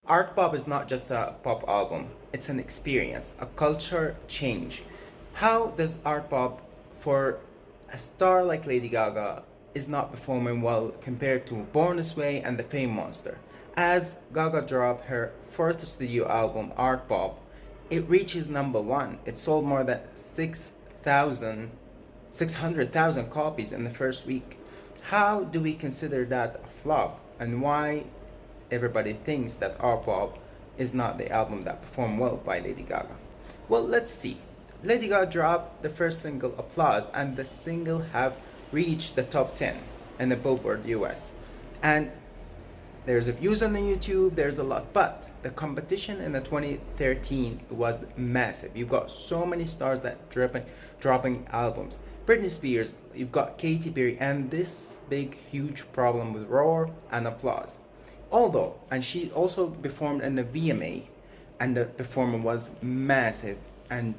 Art pop is not just a pop album, it's an experience, a culture change. How does art pop, for a star like Lady Gaga, is not performing well compared to Born This Way and The Fame Monster? As Gaga dropped her fourth studio album, Art Pop, it reaches number one. It sold more than 600,000 copies in the first week. How do we consider that a flop, and why everybody thinks that ARTPOP is not the album that performed well by Lady Gaga? Well, let's see. Lady Gaga dropped the first single, Applause, and the single have reached the top 10 in the Billboard US. And there's a views on the YouTube, there's a lot, but the competition in the 2013 was massive. You've got so many stars that dropping albums. Britney Spears, you've got Katy Perry, and this big huge problem with Roar and Applause. Although, and she also performed in the VMA, and the performance was massive and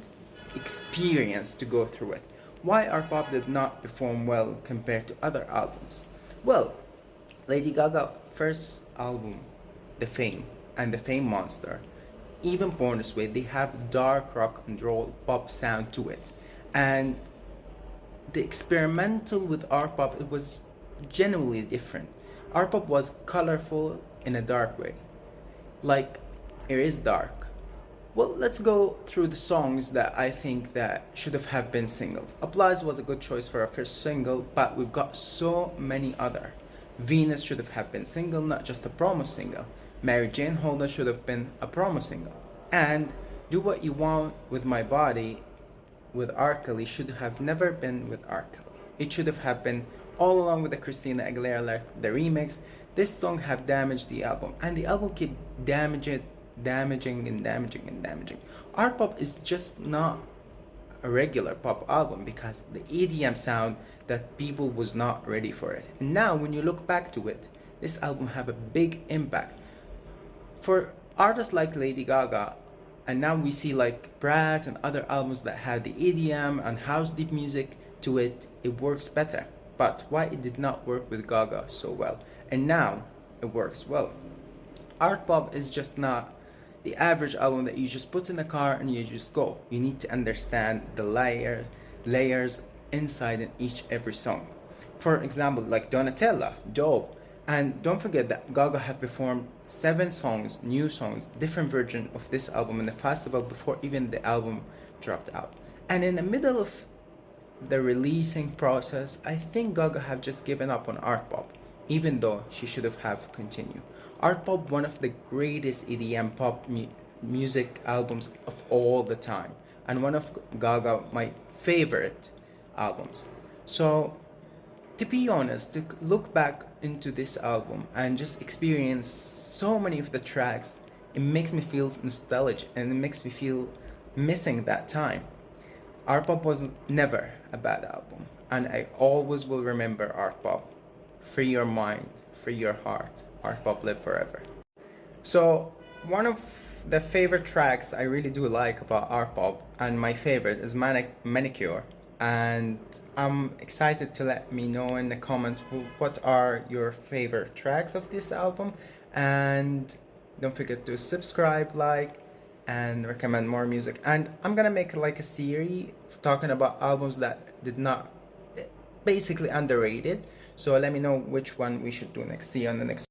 experience to go through it. Why our pop did not perform well compared to other albums? Well, Lady Gaga first album, The Fame and The Fame Monster, even Born This Way, they have dark rock and roll pop sound to it. And the experimental with art pop, it was genuinely different. Art pop was colorful in a dark way. Like, it is dark. Well, let's go through the songs that I think that should have been singles. Applause was a good choice for a first single, but we've got so many other. Venus should have been single, not just a promo single. Mary Jane Holder should have been a promo single. And Do What You Want With My Body with R. Kelly should have never been with R. Kelly. It should have been all along with the Christina Aguilera, the remix. This song have damaged the album, and the album keep damaging. Art pop is just not a regular pop album because the EDM sound that people was not ready for it. And now when you look back to it, this album have a big impact for artists like Lady Gaga. And now we see like Brat and other albums that had the EDM and house deep music to it, it works better. But why it did not work with Gaga so well? And now it works well. Art pop is just not the average album that you just put in the car and you just go. You need to understand the layers inside in every song. For example, like Donatella, Dope. And don't forget that Gaga have performed 7 songs, new songs, different version of this album in the festival before even the album dropped out. And in the middle of the releasing process, I think Gaga have just given up on art pop, even though she should have continued. Art pop, one of the greatest EDM pop music albums of all the time, and one of Gaga my favorite albums. So to be honest, to look back into this album and just experience so many of the tracks, it makes me feel nostalgic and it makes me feel missing that time. Art pop was never a bad album, and I always will remember Art pop. Free your mind, free your heart. Art pop live forever. So one of the favorite tracks I really do like about Art pop, and my favorite, is Manicure. And I'm excited to let me know in the comments what are your favorite tracks of this album, and don't forget to subscribe, like, and recommend more music. And I'm gonna make like a series talking about albums that did not, basically underrated. So let me know which one we should do next. See you on the next